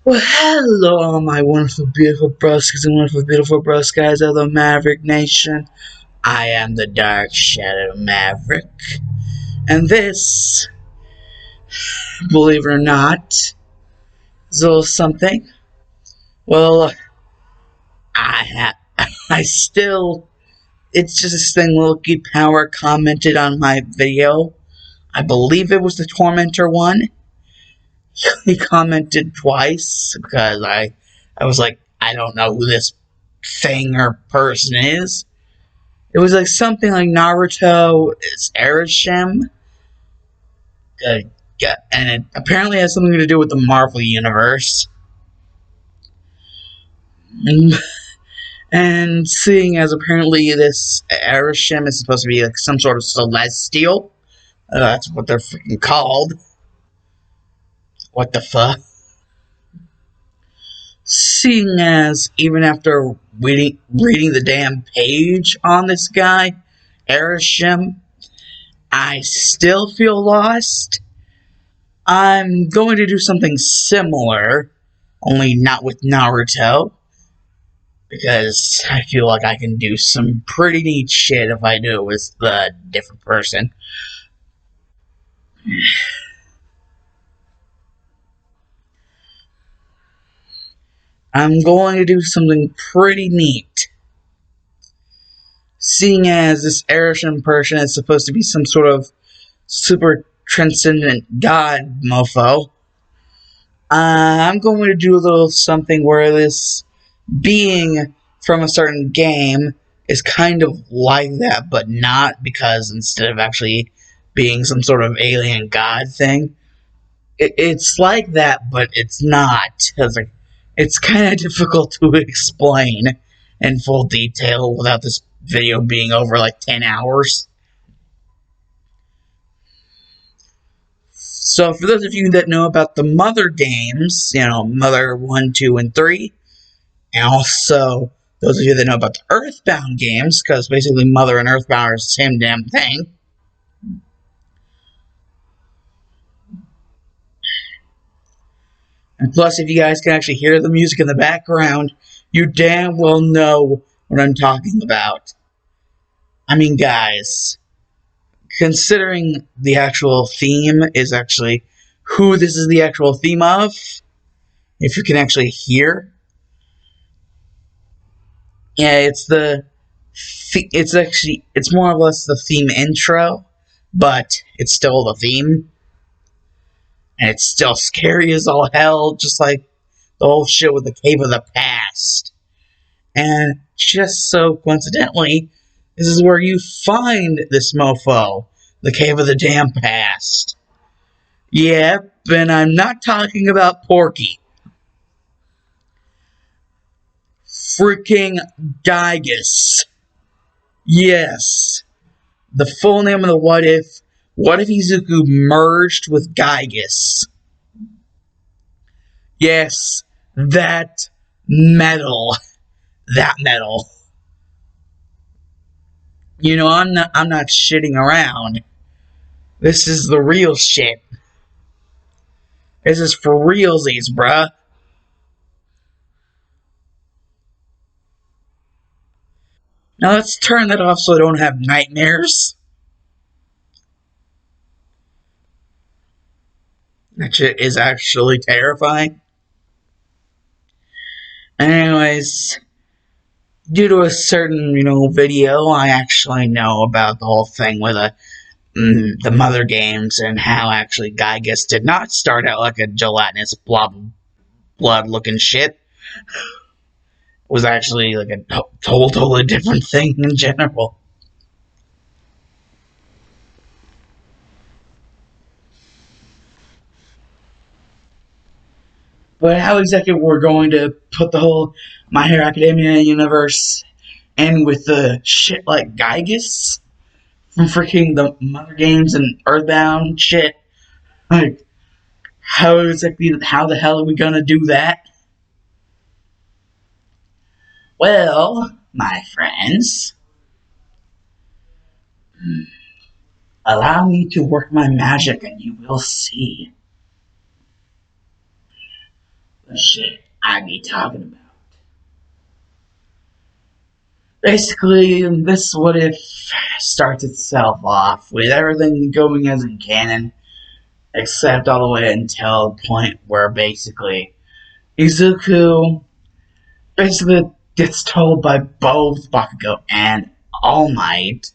Well, hello, all my wonderful, beautiful broskis and wonderful, beautiful broskies of the Maverick Nation. I am the Dark Shadow Maverick, and this, believe it or not, is a little something. Well, I still, it's just this thing Loki Power commented on my video. I believe it was the Tormentor one. He commented twice because I was like, I don't know who this thing or person is. It was like something like Naruto is Arishem, uh, and it apparently has something to do with the Marvel Universe. And seeing as apparently this Arishem is supposed to be like some sort of celestial, that's what they're freaking called. What the fuck? Seeing as even after reading the damn page on this guy, Arishem, I still feel lost. I'm going to do something similar, only not with Naruto, because I feel like I can do some pretty neat shit if I do it with a different person. I'm going to do something pretty neat. Seeing as this Arishan person is supposed to be some sort of super transcendent god mofo, I'm going to do a little something where this being from a certain game is kind of like that, but not, because instead of actually being some sort of alien god thing, it's like that, but it's not. It's kind of difficult to explain in full detail without this video being over like 10 hours. So for those of you that know about the Mother games, Mother 1, 2, and 3, and also those of you that know about the Earthbound games, because basically Mother and Earthbound are the same damn thing. And plus, if you guys can actually hear the music in the background, you damn well know what I'm talking about. I mean, guys, considering the actual theme is actually who this is the actual theme of, if you can actually hear, yeah, it's more or less the theme intro, but it's still the theme, and it's still scary as all hell, just like the whole shit with the Cave of the Past. And just so coincidentally, this is where you find this mofo, the Cave of the Damn Past. Yep, and I'm not talking about Porky. Freaking GiYgAs. Yes. The full name of the What If Izuku merged with GiYgAs? Yes, that metal. That metal. I'm not shitting around. This is the real shit. This is for realsies, bruh. Now let's turn that off so I don't have nightmares. That shit is actually terrifying. Anyways, due to a certain, video, I actually know about the whole thing with the Mother games and how actually GiYgAs did not start out like a gelatinous blob blood-looking shit. It was actually like a totally different thing in general. But how exactly we're going to put the whole My Hero Academia universe in with the shit like GiYgAs from freaking the Mother games and Earthbound shit? Like, how the hell are we gonna do that? Well, my friends, allow me to work my magic and you will see. the shit I be talking about. Basically, this what if starts itself off with everything going as in canon, except all the way until the point where basically Izuku basically gets told by both Bakugo and All Might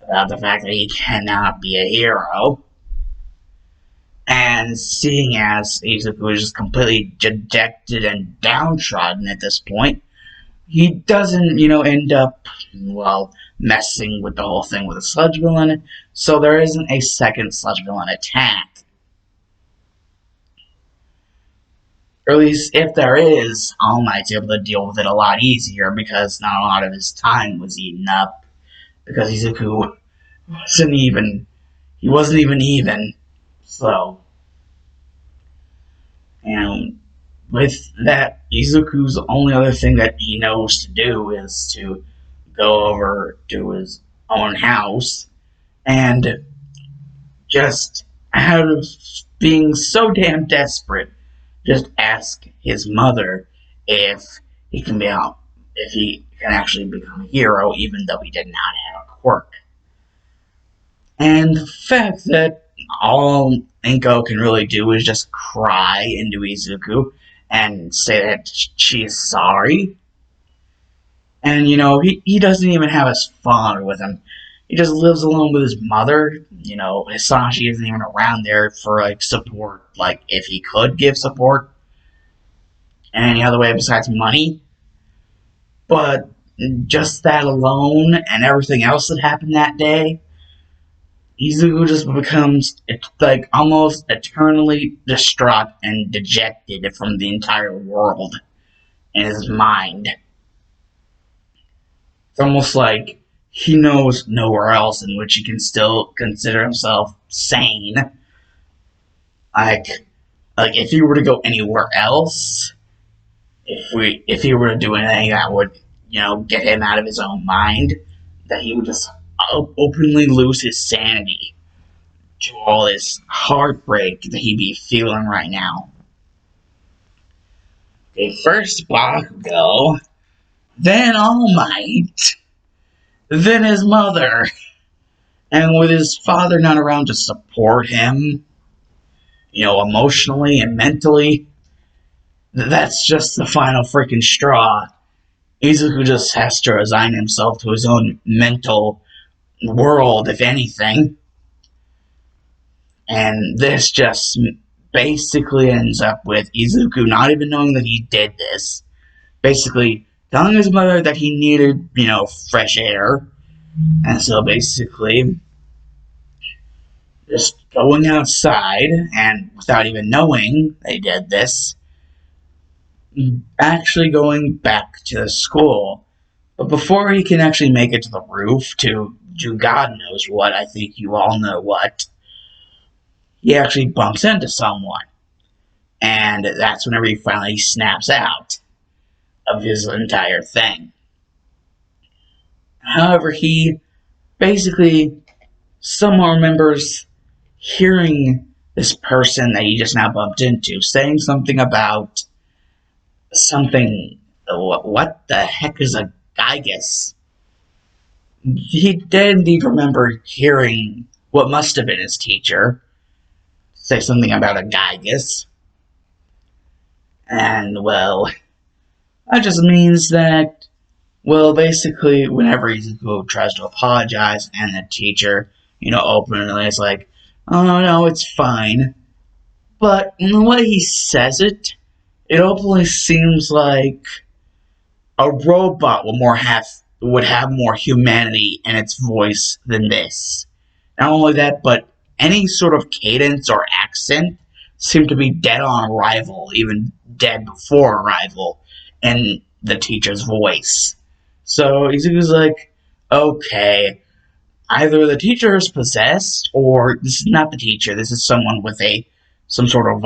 about the fact that he cannot be a hero. And seeing as Izuku is just completely dejected and downtrodden at this point, he doesn't, end up, messing with the whole thing with a sludge villain, so there isn't a second sludge villain attack. Or at least if there is, All Might's able to deal with it a lot easier because not a lot of his time was eaten up. Because Izuku he wasn't even. So, and with that, Izuku's only other thing that he knows to do is to go over to his own house and just out of being so damn desperate, just ask his mother if he can actually become a hero, even though he did not have a quirk. And the fact that all Inko can really do is just cry into Izuku and say that she is sorry. And, he doesn't even have his father with him. He just lives alone with his mother. Hisashi isn't even around there for, support. If he could give support any other way besides money. But just that alone and everything else that happened that day, Izuku just becomes, almost eternally distraught and dejected from the entire world in his mind. It's almost like he knows nowhere else in which he can still consider himself sane. If he were to go anywhere else, if he were to do anything that would, get him out of his own mind, that he would just openly lose his sanity to all this heartbreak that he'd be feeling right now. Okay, first Bakugo, then All Might, then his mother. And with his father not around to support him, emotionally and mentally, that's just the final freaking straw. Izuku just has to resign himself to his own mental world, if anything. And this just basically ends up with Izuku not even knowing that he did this. Basically telling his mother that he needed, fresh air. And so basically just going outside and without even knowing they did this, actually going back to the school. But before he can actually make it to the roof to do God knows what, I think you all know what, he actually bumps into someone. And that's whenever he finally snaps out of his entire thing. However, he basically somehow remembers hearing this person that he just now bumped into saying something about something. What the heck is a GiYgAs? He did indeed remember hearing what must have been his teacher say something about a GiYgAs. And, that just means that, basically, whenever Izuku tries to apologize and the teacher, openly is like, oh, no, it's fine. But in the way he says it, it openly seems like a robot would have more humanity in its voice than this. Not only that, but any sort of cadence or accent seemed to be dead on arrival, even dead before arrival, in the teacher's voice. So Izuku's like, okay, either the teacher is possessed, or this is not the teacher, this is someone with some sort of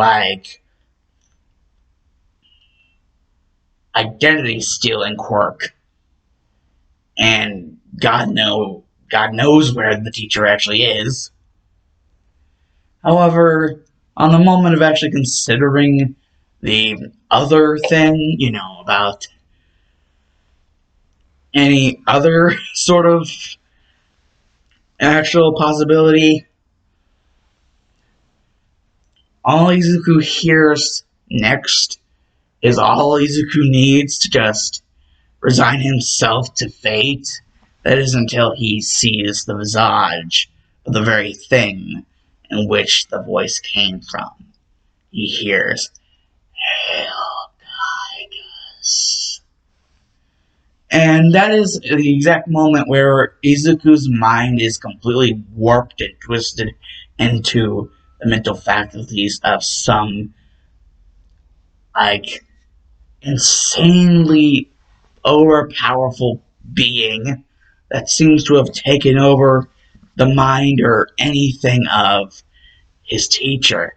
identity stealing quirk. And God knows where the teacher actually is. However, on the moment of actually considering The other thing, about any other sort of actual possibility, all Izuku hears next is all Izuku needs to just resign himself to fate. That is until he sees the visage of the very thing in which the voice came from. He hears, "Hail, GiYgAs." And that is the exact moment where Izuku's mind is completely warped and twisted into the mental faculties of some, like, insanely overpowerful being that seems to have taken over the mind or anything of his teacher.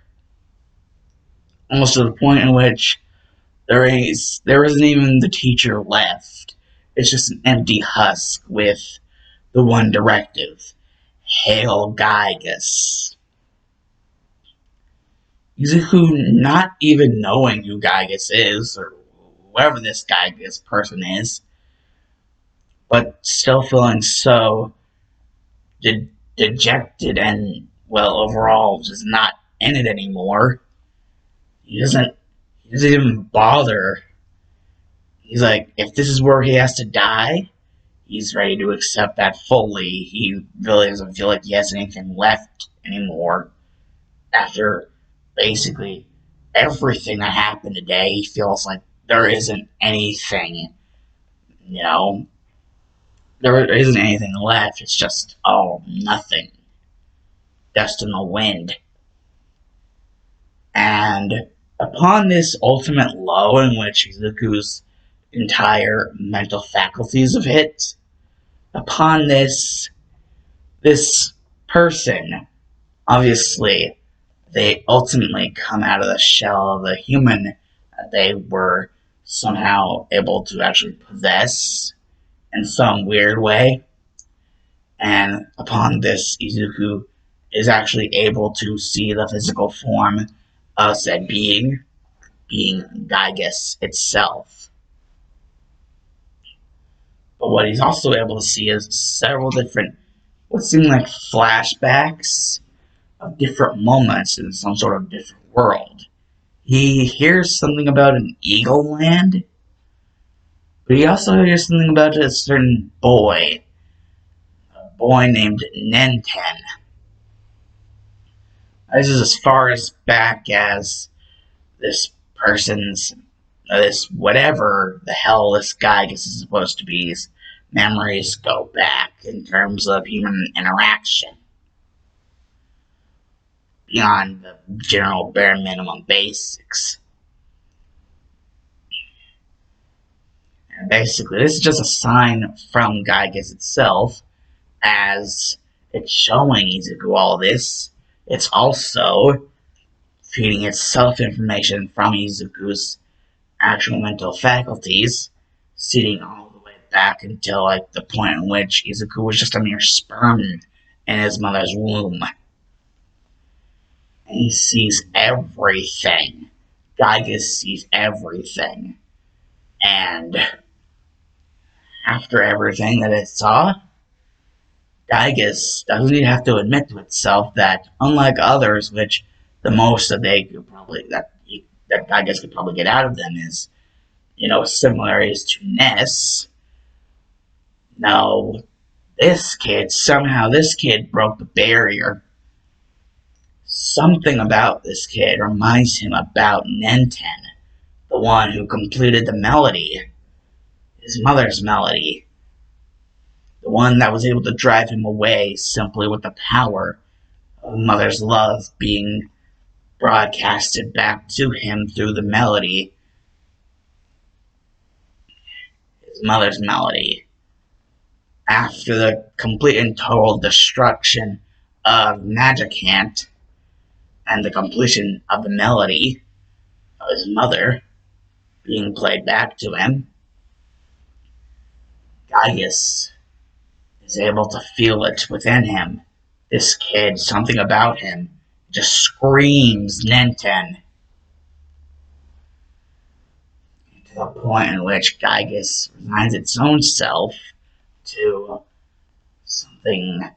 Almost to the point in which there isn't even the teacher left. It's just an empty husk with the one directive. Hail GiYgAs. Izuku not even knowing who GiYgAs is, or whoever this GiYgAs person is, but still feeling so dejected and, well, overall just not in it anymore. He doesn't even bother. He's like, if this is where he has to die, he's ready to accept that fully. He really doesn't feel like he has anything left anymore. After basically everything that happened today, he feels like there isn't anything, there isn't anything left. It's just all nothing. Dust in the wind. And upon this ultimate low in which Izuku's entire mental faculties have hit, upon this person, obviously, they ultimately come out of the shell of the human that they were somehow able to actually possess in some weird way. And upon this, Izuku is actually able to see the physical form of said being GiYgAs itself. But what he's also able to see is several different, what seem like flashbacks of different moments in some sort of different world. He hears something about an eagle land, but he also hears something about a certain boy, a boy named Nenten. This is as far as back as this person's, this whatever the hell this GiYgAs is supposed to be, his memories go back in terms of human interaction. Beyond the general bare minimum basics. And basically, this is just a sign from GiYgAs itself, as it's showing Izuku all this. It's also feeding itself information from Izuku's actual mental faculties, sitting all the way back until like the point in which Izuku was just a mere sperm in his mother's womb. And he sees everything. GiYgAs sees everything. And after everything that it saw, GiYgAs doesn't even have to admit to itself that, unlike others, which the most that they could probably, that GiYgAs could probably get out of them is, similarities to Ness. No, this kid broke the barrier. Something about this kid reminds him about Nenten, the one who completed the melody, his mother's melody. The one that was able to drive him away simply with the power of mother's love being broadcasted back to him through the melody. His mother's melody. After the complete and total destruction of Magicant and the completion of the melody of his mother being played back to him, GiYgAs is able to feel it within him. This kid, something about him, just screams Nenten. to the point in which GiYgAs resigns its own self to something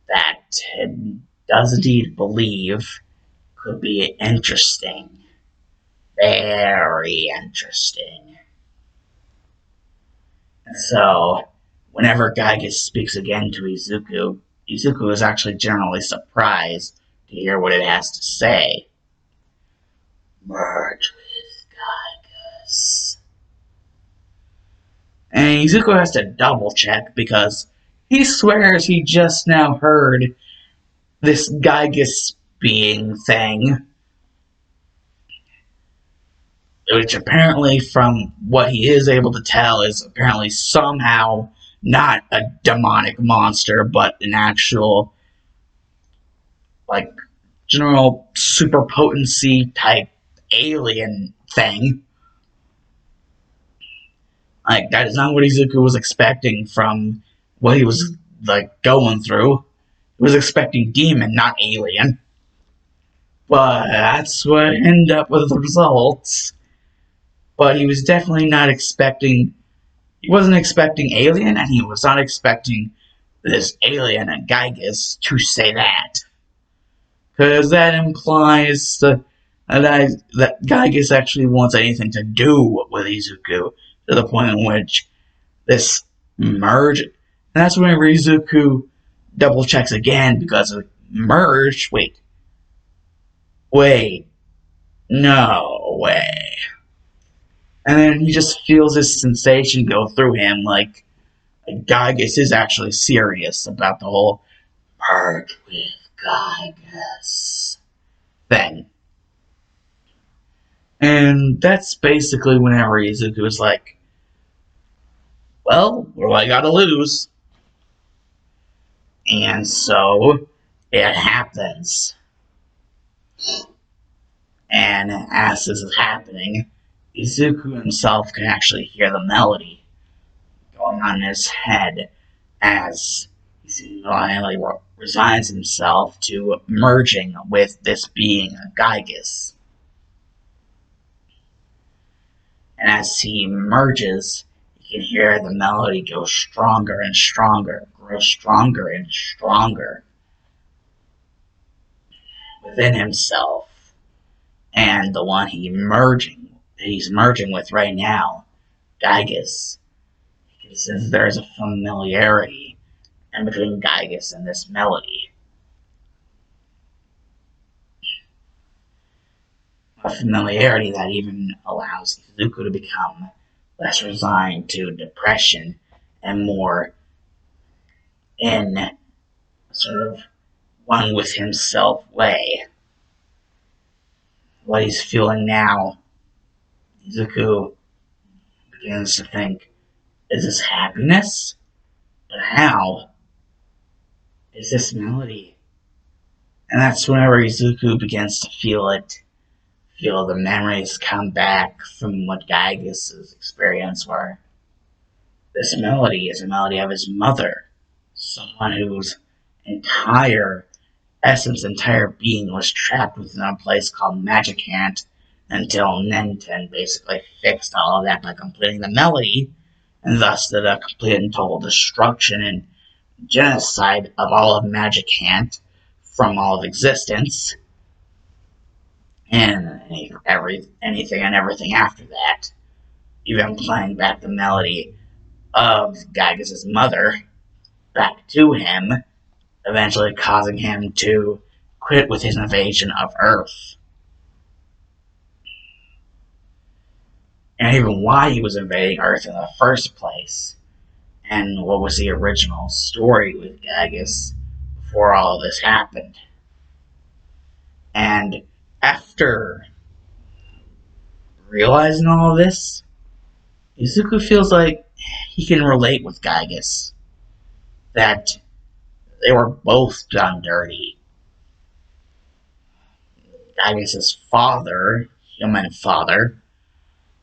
that it does indeed believe could be interesting. Very interesting. So, whenever GiYgAs speaks again to Izuku, Izuku is actually generally surprised to hear what it has to say. Merge with GiYgAs. And Izuku has to double check because he swears he just now heard this GiYgAs being thing, which apparently, from what he is able to tell, is apparently somehow not a demonic monster, but an actual, like, general super potency type alien thing. Like, that is not what Izuku was expecting from what he was, like, going through. He was expecting demon, not alien. But that's what ended up with the results. But he was definitely not expecting. He wasn't expecting alien, and he was not expecting this alien and GiYgAs to say that. Because that implies that GiYgAs actually wants anything to do with Izuku, to the point in which this merge. And that's when Izuku double checks again, because of merge. Wait, no way. And then he just feels this sensation go through him, like GiYgAs is actually serious about the whole merge with GiYgAs thing. And that's basically whenever Izuku is like, well, what do I gotta lose? And so it happens. And as this is happening, Izuku himself can actually hear the melody going on in his head as he finally resigns himself to merging with this being, GiYgAs. And as he merges, you can hear the melody go stronger and stronger, grow stronger and stronger within himself. And the one he's merging with right now, GiYgAs. Since there's a familiarity in between GiYgAs and this melody. A familiarity that even allows Izuku to become less resigned to depression and more in a sort of one with himself way. What he's feeling now, Izuku begins to think, is this happiness? But how? Is this melody? And that's whenever Izuku begins to feel it. Feel the memories come back from what GiYgAs' experience were. This melody is a melody of his mother, someone whose entire essence, entire being was trapped within a place called Magic Hand until Nenten basically fixed all of that by completing the melody, and thus did a complete and total destruction and genocide of all of Magic Hand from all of existence. And anything and everything after that, even playing back the melody of GiYgAs' mother back to him, eventually causing him to quit with his invasion of Earth. And even why he was invading Earth in the first place, and what was the original story with GiYgAs before all of this happened. And after realizing all of this, Izuku feels like he can relate with GiYgAs. That they were both done dirty. GiYgAs' father, human father,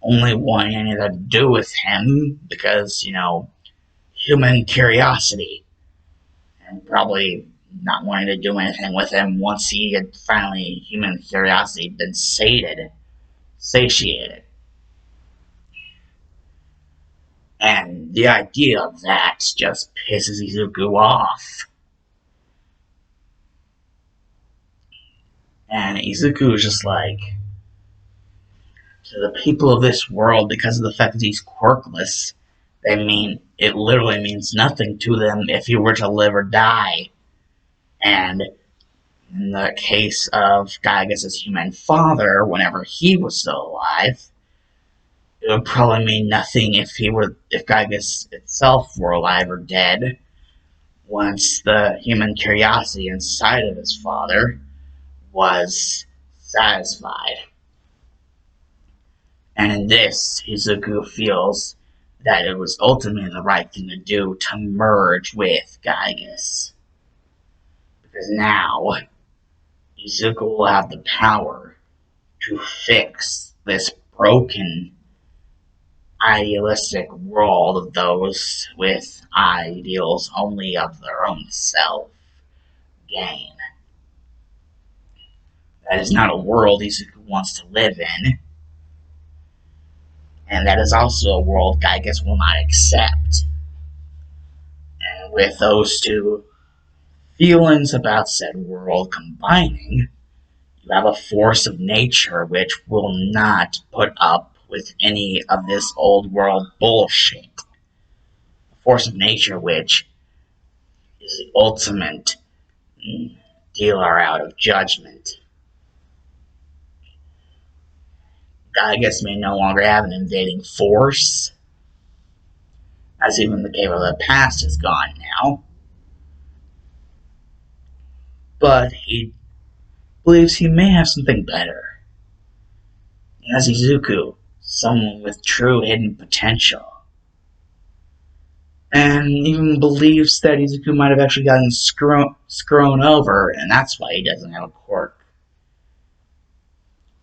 only wanting anything to do with him because, human curiosity. And probably not wanting to do anything with him once he had finally, human curiosity, been satiated. And the idea of that just pisses Izuku off. And Izuku is just like, to the people of this world, because of the fact that he's quirkless, it literally means nothing to them if he were to live or die. And in the case of GiYgAs' human father, whenever he was still alive, it would probably mean nothing if GiYgAs itself were alive or dead, once the human curiosity inside of his father was satisfied. And in this, Izuku feels that it was ultimately the right thing to do to merge with GiYgAs. Because now, Izuku will have the power to fix this broken, idealistic world of those with ideals only of their own self-gain. That is not a world Izuku wants to live in. And that is also a world GiYgAs will not accept. And with those two feelings about said world combining, you have a force of nature which will not put up with any of this old world bullshit. A force of nature which is the ultimate dealer out of judgment. GiYgAs may no longer have an invading force, as even the Cave of the Past is gone now. But he believes he may have something better. He has Izuku, someone with true hidden potential. And even believes that Izuku might have actually gotten scrown over, and that's why he doesn't have a quirk.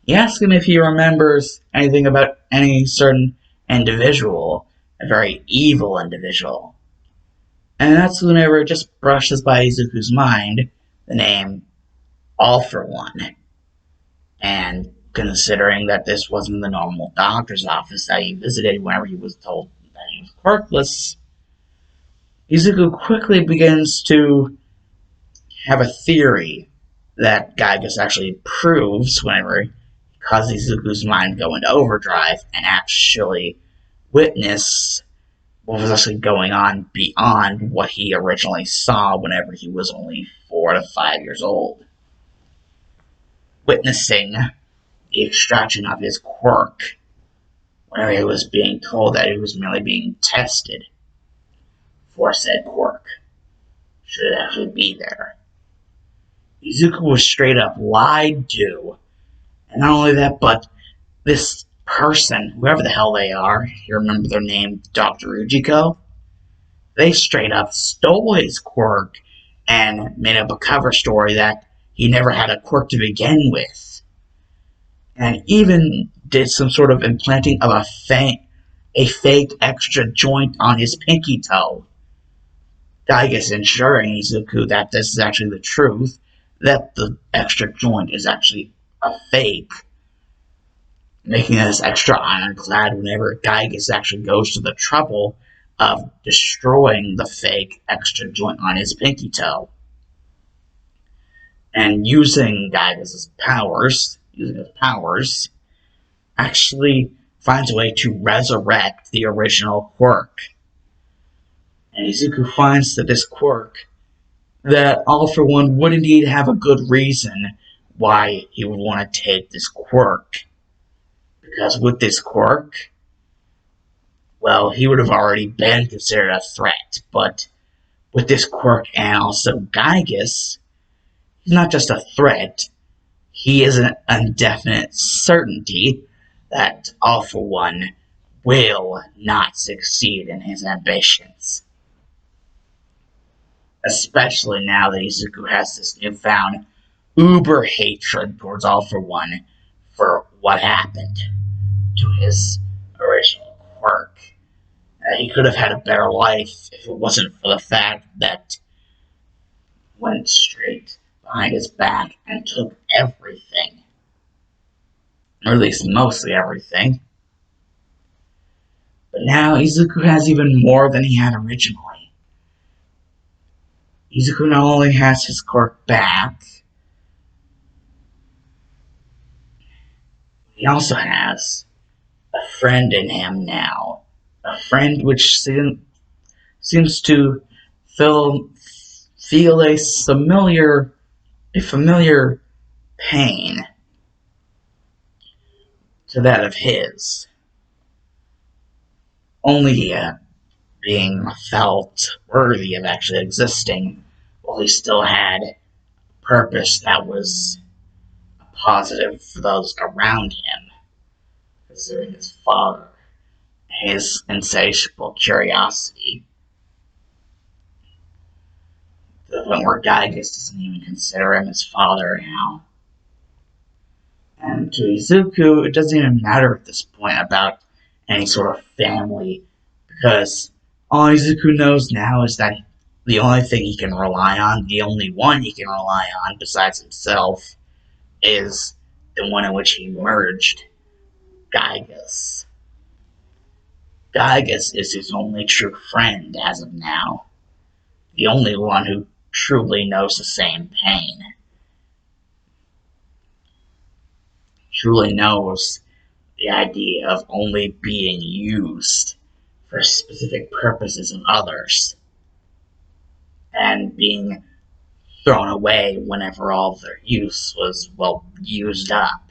He asks him if he remembers anything about any certain individual, a very evil individual. And that's whenever it just brushes by Izuku's mind the name All For One. And considering that this wasn't the normal doctor's office that he visited whenever he was told that he was quirkless, Izuku quickly begins to have a theory that GiYgAs actually proves whenever he causes Izuku's mind to go into overdrive and actually witness what was actually going on beyond what he originally saw whenever he was only 4 to 5 years old. Witnessing the extraction of his quirk whenever he was being told that he was merely being tested for said quirk. Should it actually be there? Izuku was straight up lied to. And not only that, but this person, whoever the hell they are, you remember their name, Dr. Ujiko? They straight up stole his quirk and made up a cover story that he never had a quirk to begin with. And even did some sort of implanting of a fake extra joint on his pinky toe. GiYgAs ensuring Izuku that this is actually the truth, that the extra joint is actually a fake, making this extra ironclad whenever GiYgAs actually goes to the trouble of destroying the fake extra joint on his pinky toe. And using GiYgAs' powers, actually finds a way to resurrect the original quirk. And Izuku finds that this quirk, that All For One would indeed have a good reason why he would want to take this quirk. Because with this quirk, well, he would have already been considered a threat. But with this quirk and also GiYgAs, he's not just a threat, he is an indefinite certainty that All For One will not succeed in his ambitions. Especially now that Izuku has this newfound uber hatred towards All For One for what happened to his original quirk. He could have had a better life if it wasn't for the fact that he went straight behind his back and took everything. Or at least mostly everything. But now Izuku has even more than he had originally. Izuku not only has his quirk back, he also has a friend in him now. A friend which seems to feel a familiar pain to that of his. Only being felt worthy of actually existing, while he still had a purpose that was positive for those around him, considering his father, his insatiable curiosity, to the point where GiYgAs doesn't even consider him his father now. And to Izuku, it doesn't even matter at this point about any sort of family, because all Izuku knows now is that the only thing he can rely on, the only one he can rely on besides himself, is the one in which he merged, GiYgAs. GiYgAs is his only true friend as of now, the only one who truly knows the same pain, truly knows the idea of only being used for specific purposes of others, and being thrown away whenever all of their use was, well, used up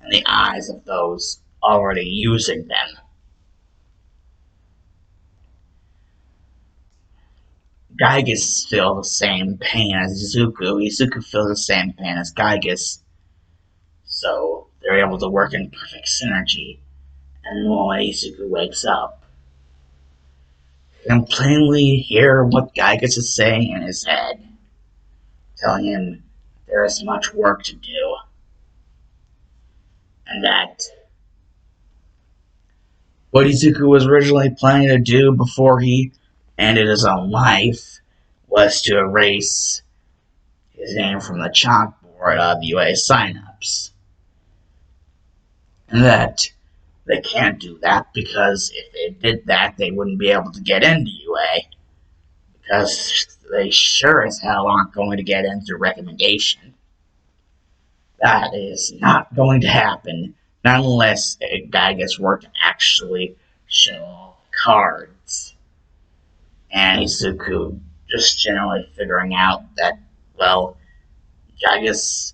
in the eyes of those already using them. GiYgAs feel the same pain as Izuku. Izuku feels the same pain as GiYgAs. So they're able to work in perfect synergy. And when Izuku wakes up, you can plainly hear what GiYgAs is saying in his head, telling him there is much work to do, and that what Izuku was originally planning to do before he ended his own life was to erase his name from the chalkboard of UA signups. And that they can't do that because if they did that, they wouldn't be able to get into UA. Because they sure as hell aren't going to get in through recommendation. That is not going to happen, not unless a guy gets work to actually show cards. And Izuku just generally figuring out that, well, GiYgAs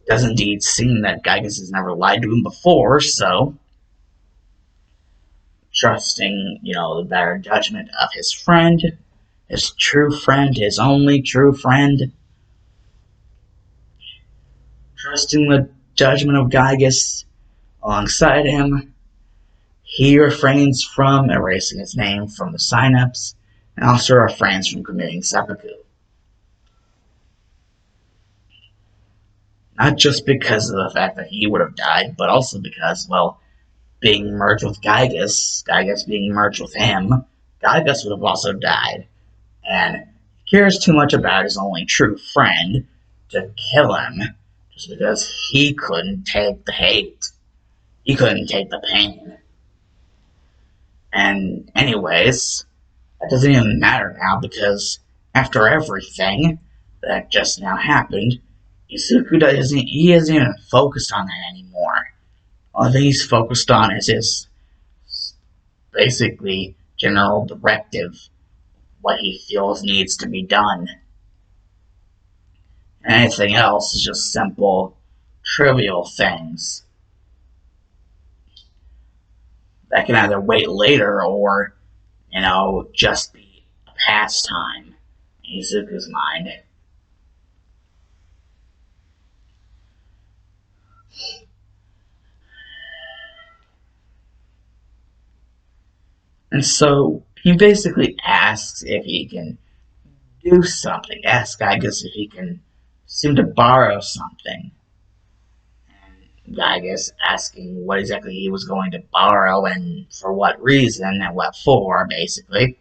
does indeed seem that GiYgAs has never lied to him before, so trusting, the better judgment of his friend, his true friend, his only true friend, trusting the judgment of GiYgAs alongside him, he refrains from erasing his name from the signups, and also refrains from committing seppuku. Not just because of the fact that he would have died, but also because, well, being merged with GiYgAs being merged with him, GiYgAs would have also died. And he cares too much about his only true friend to kill him just because he couldn't take the hate. He couldn't take the pain. And anyways, that doesn't even matter now because after everything that just now happened, Izuku hasn't even focused on that anymore. All that he's focused on is his basically general directive, what he feels needs to be done. And anything else is just simple, trivial things that can either wait later or, just be a pastime in Izuku's mind. And so he basically asks if he can do something. Asks GiYgAs if he can seem to borrow something. And GiYgAs asking what exactly he was going to borrow and for what reason and what for, basically.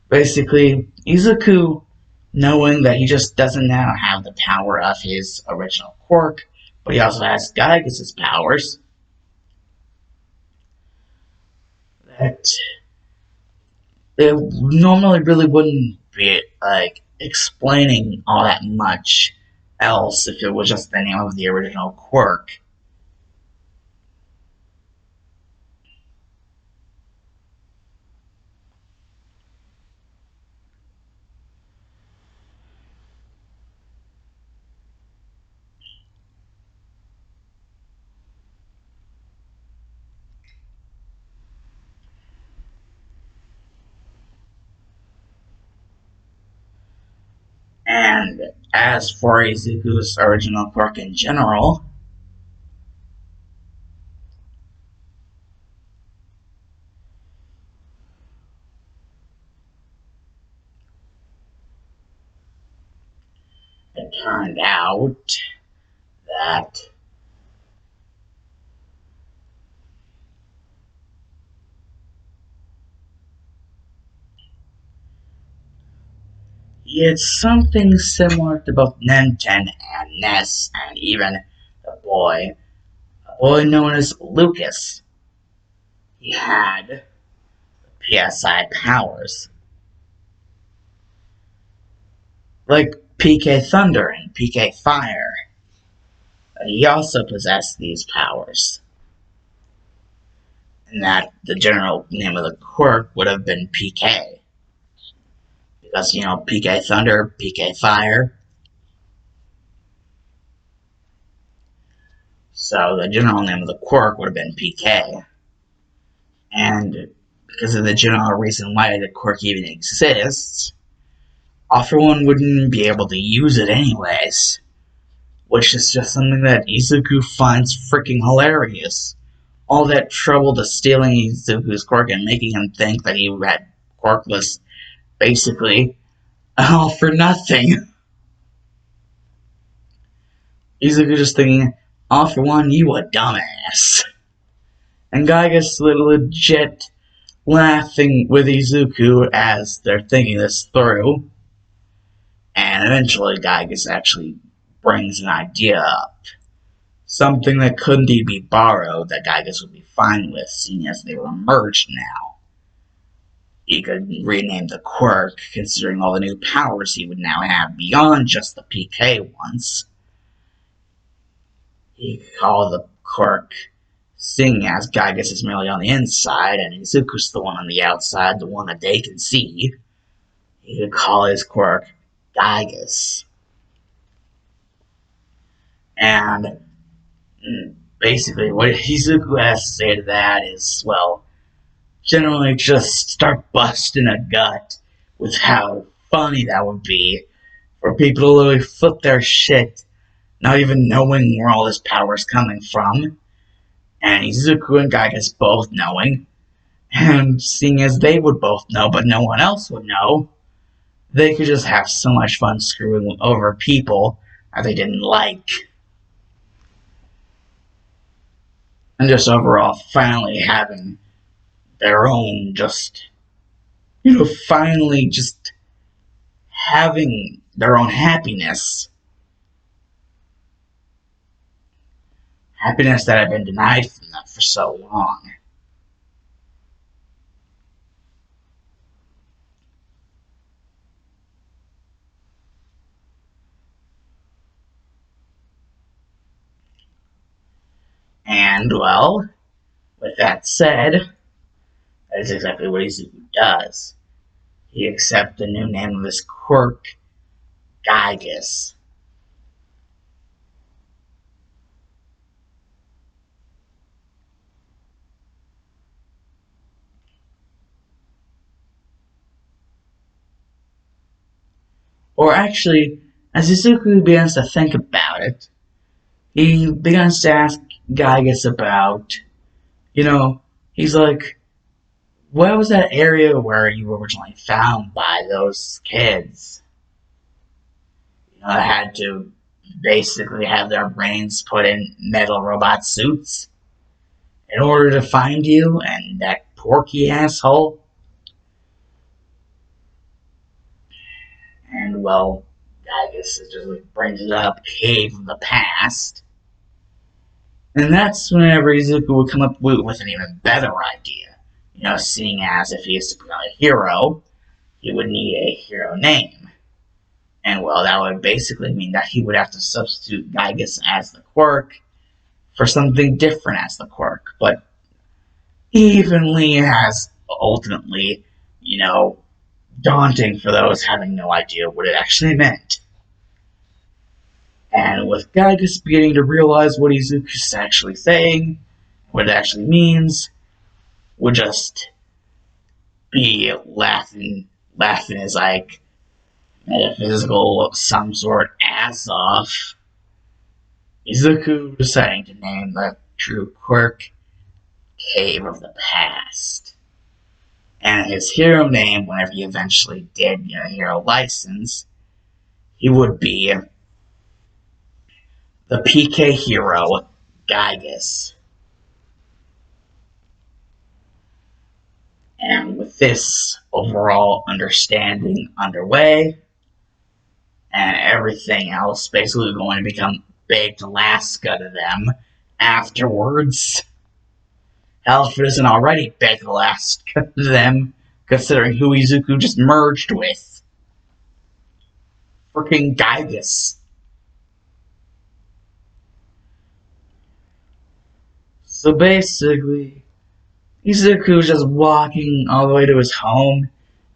Basically, Izuku, knowing that he just doesn't now have the power of his original quirk, but he also has GiYgAs' powers, that it normally really wouldn't be like explaining all that much else if it was just the name of the original quirk. And as for Izuku's original quirk in general, it turned out that he had something similar to both Nenten and Ness, and even a boy known as Lucas. He had PSI powers, like PK Thunder and PK Fire. But he also possessed these powers, and that the general name of the quirk would have been PK. Because, PK Thunder, PK Fire. So the general name of the quirk would have been PK. And because of the general reason why the quirk even exists, everyone wouldn't be able to use it anyways. Which is just something that Izuku finds freaking hilarious. All that trouble to stealing Izuku's quirk and making him think that he had quirk was basically all for nothing. Izuku just thinking, all for one, you a dumbass. And GiYgAs legit laughing with Izuku as they're thinking this through. And eventually GiYgAs actually brings an idea up. Something that couldn't be borrowed that GiYgAs would be fine with, seeing as they were merged now. He could rename the quirk, considering all the new powers he would now have beyond just the PK ones. He could call the quirk, seeing as GiYgAs is merely on the inside and Izuku's the one on the outside, the one that they can see. He could call his quirk GiYgAs. And basically what Izuku has to say to that is, well, generally just start busting a gut with how funny that would be for people to literally flip their shit, not even knowing where all this power is coming from, and Izuku and GiYgAs both knowing, and seeing as they would both know but no one else would know, they could just have so much fun screwing over people that they didn't like. And just overall finally having their own finally just having their own happiness. Happiness that had been denied from them for so long. And, well, with that said, that is exactly what Izuku does. He accepts the new name of his quirk, GiYgAs. Or actually, as Izuku begins to think about it, he begins to ask GiYgAs about, he's like, where was that area where you were originally found by those kids? That had to basically have their brains put in metal robot suits in order to find you, and that porky asshole. And, well, GiYgAs just brings it up, Cave of the Past. And that's whenever Izuku would come up with an even better idea. seeing as if he is to become a hero, he would need a hero name. And well, that would basically mean that he would have to substitute GiYgAs as the quirk for something different as the quirk. But evenly as ultimately, daunting for those having no idea what it actually meant. And with GiYgAs beginning to realize what Izuku's actually saying, what it actually means, would just be laughing his metaphysical some sort ass off. Izuku deciding to name the true quirk Cave of the Past. And his hero name, whenever he eventually did hero license, he would be the PK hero GiYgAs. And with this overall understanding underway, and everything else basically going to become baked Alaska to them afterwards. Hell, if it isn't already baked Alaska to them, considering who Izuku just merged with. Freaking GiYgAs. So basically, Izuku's just walking all the way to his home,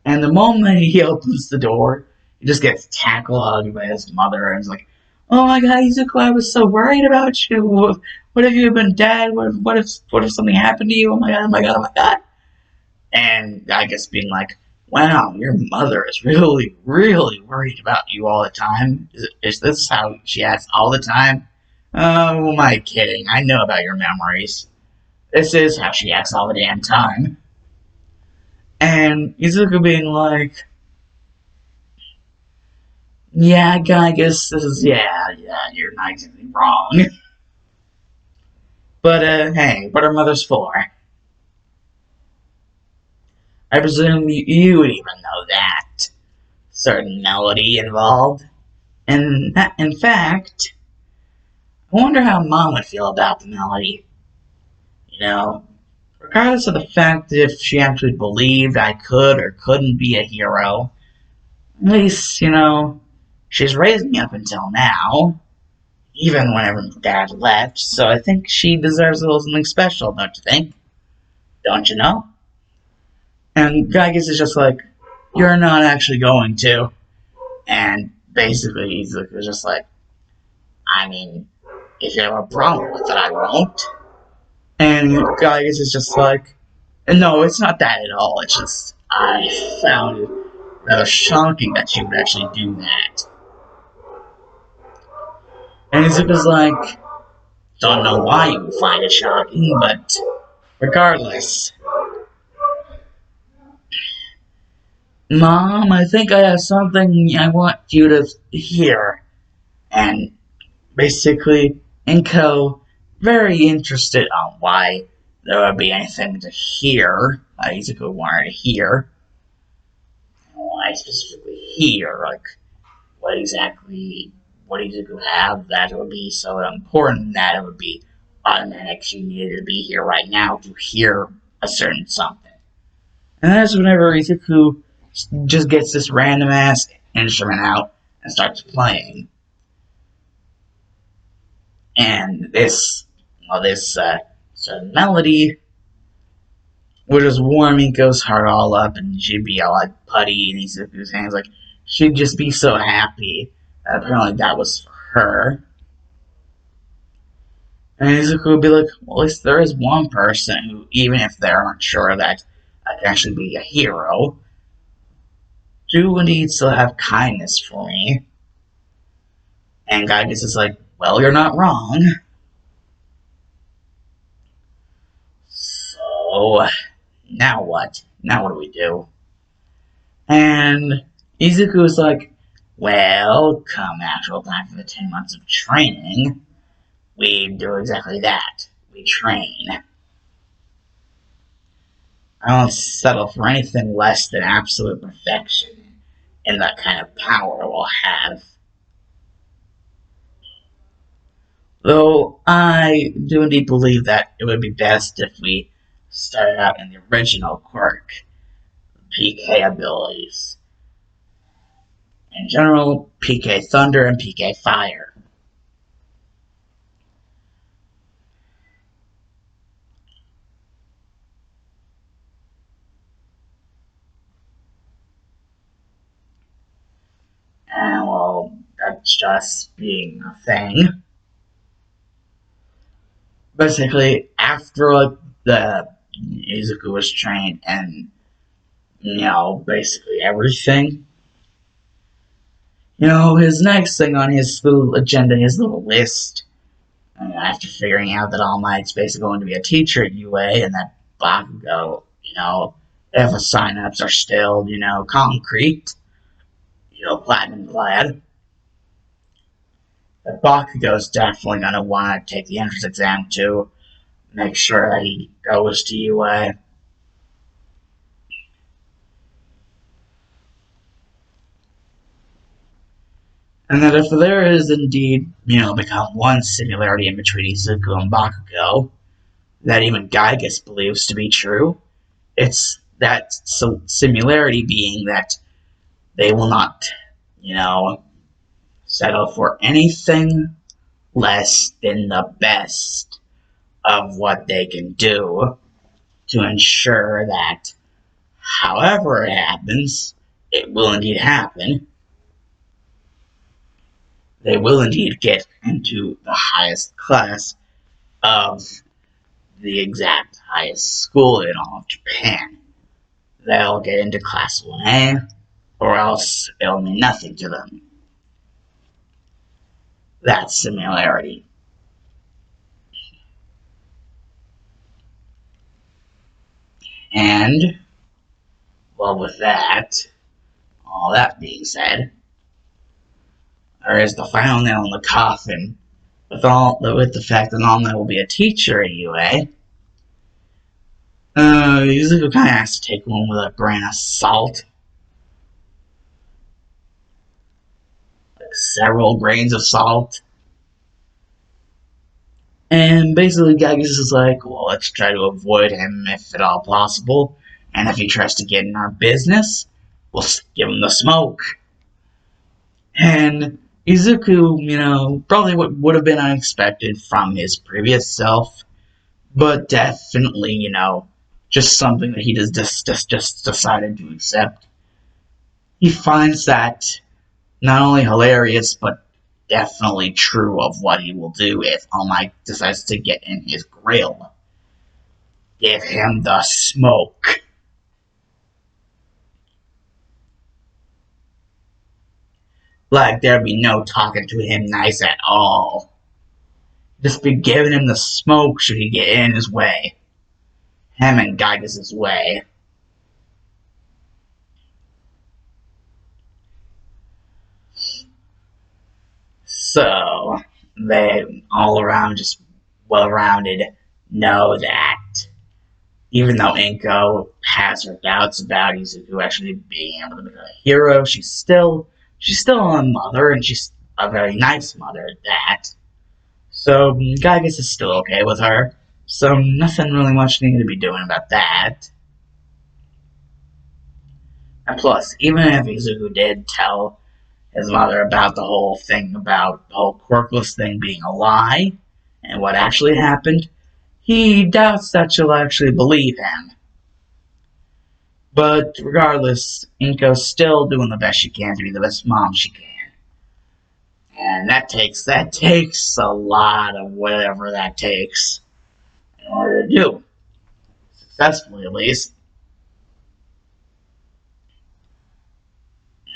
and the moment he opens the door, he just gets tackle-hugged by his mother, and is like, "Oh my god, Izuku, I was so worried about you. What if you had been dead? What if something happened to you? Oh my god, oh my god, oh my god." And GiYgAs being like, "Wow, your mother is really, really worried about you all the time. Is this how she acts all the time? Oh, who am I kidding? I know about your memories. This is how she acts all the damn time." And Izuku being like, "Yeah, GiYgAs, yeah, you're not exactly wrong. But, hey, what are mothers for? I presume you would even know that certain melody involved. And in fact, I wonder how Mom would feel about the melody. Regardless of the fact that if she actually believed I could or couldn't be a hero, at least, she's raised me up until now, even whenever Dad left, so I think she deserves a little something special, don't you think? Don't you know?" And GiYgAs is just like, "You're not actually going to." And basically, he's just like, "I mean, if you have a problem with it, I won't." And GiYgAs is just like, "No, it's not that at all. It's just, I found it rather shocking that you would actually do that." And Izuku's like, "Don't know why you would find it shocking, but regardless. Mom, I think I have something I want you to hear." And basically, Inko, very interested on why there would be anything to hear, Izuku wanted to hear. Why specifically hear? Like, what exactly would Izuku have that would be so important that it would be automatic she needed to be here right now to hear a certain something. And that's whenever Izuku just gets this random ass instrument out and starts playing. And this certain melody would just warm Inko's heart all up, and she'd be all like putty in Izuku's hands, like she'd just be so happy that apparently that was for her. And Izuku would be like, "Well, at least there is one person who, even if they aren't sure that I can actually be a hero, do indeed still have kindness for me." And GiYgAs is like, "Well, you're not wrong." So, now what? Now what do we do? And Izuku is like, "Well, come actual time for the 10 months of training, we do exactly that. We train. I won't settle for anything less than absolute perfection in that kind of power we'll have. Though I do indeed believe that it would be best if we started out in the original quirk, PK abilities. In general, PK Thunder and PK Fire. And well, that's just being a thing. Basically, after the Izuku was trained and basically everything. His next thing on his little agenda, his little list, after figuring out that All Might's basically going to be a teacher at UA and that Bakugo, if the sign-ups are still, concrete, platinum glad, that Bakugo's definitely going to want to take the entrance exam to make sure that he goes to UA. And that if there is indeed, become one similarity in between Izuku and Bakugo, that even GiYgAs believes to be true, it's that similarity being that they will not, settle for anything less than the best of what they can do to ensure that however it happens, it will indeed happen. They will indeed get into the highest class of the exact highest school in all of Japan. They'll get into Class 1A, or else it'll mean nothing to them. That's similarity. And, well, with that, all that being said, there is the final nail in the coffin with the fact that All Might will be a teacher at UA. Izuku kind of has to take one with a grain of salt. Like several grains of salt. And basically, GiYgAs is like, well, let's try to avoid him if at all possible. And if he tries to get in our business, we'll give him the smoke. And Izuku, probably would have been unexpected from his previous self, but definitely, just something that he just decided to accept. He finds that not only hilarious, but definitely true of what he will do if All Might decides to get in his grill. Give him the smoke. Like there'd be no talking to him nice at all. Just be giving him the smoke should he get in his way. Him and GiYgAs' way. So, they all around just well-rounded know that even though Inko has her doubts about Izuku actually being able to become a hero, she's still a mother, and she's a very nice mother at that. So GiYgAs is still okay with her. So nothing really much needed to be doing about that. And plus, even if Izuku did tell his mother about the whole thing, about the whole quirkless thing being a lie, and what actually happened, he doubts that she'll actually believe him. But regardless, Inko's still doing the best she can to be the best mom she can. And that takes a lot of whatever that takes in order to do. Successfully, at least.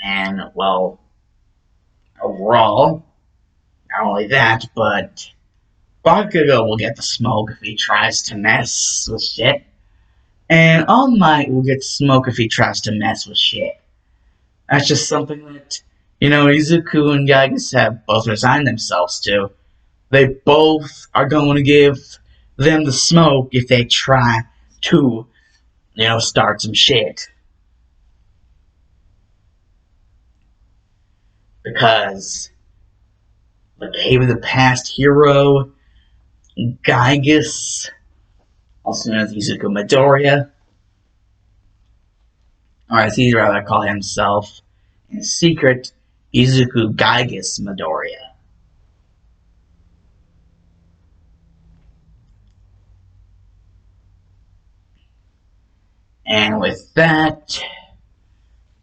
And, well, overall, not only that, but Bakugo will get the smoke if he tries to mess with shit. And All Might will get smoke if he tries to mess with shit. That's just something that, Izuku and GiYgAs have both resigned themselves to. They both are going to give them the smoke if they try to, start some shit. Because the Cave of the Past hero, GiYgAs, also known as Izuku Midoriya, or as he'd rather call himself in secret, Izuku GiYgAs Midoriya. And with that,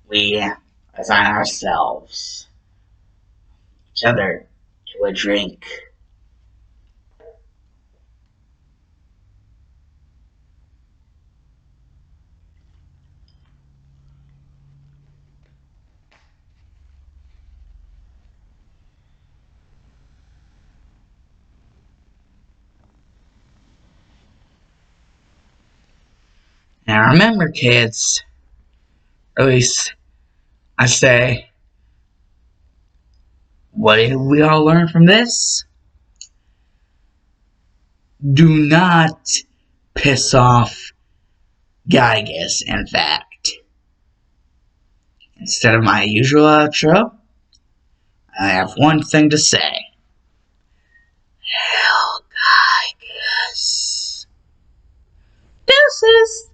we assign ourselves each other to a drink. Now remember, kids, or at least I say, what did we all learn from this? Do not piss off GiYgAs, in fact. Instead of my usual outro, I have one thing to say. Hell, GiYgAs. Deuces!